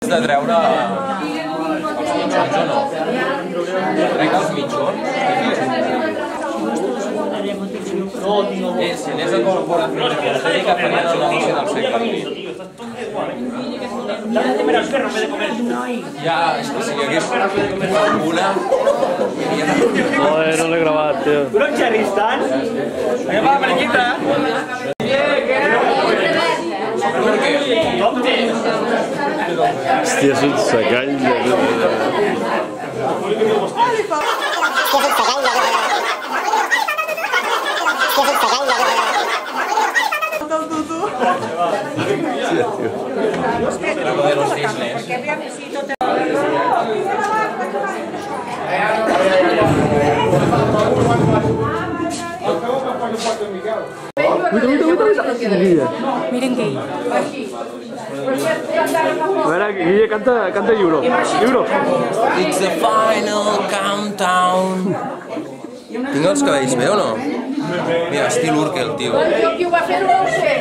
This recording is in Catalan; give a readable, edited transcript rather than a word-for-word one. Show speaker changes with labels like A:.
A: de treure els mitjons o no? Crec que els mitjons... Si anés a corporació energètica faria el negoci del segle. Ja, és que si hi hagués una...
B: Joder, no l'he gravat, tio.
C: ¿Tú no quieres tan?
A: ¡Que va, mariquita!
B: Hòstia, és un secall de...
A: Lo de los cisnes.
D: Miren que
B: A veure, Guille, canta Euro. Euro.
A: It's the final countdown. Tinc els cabells bé o no? Mira, estil Urkel, tio.
D: qui ho va fer no ho sé.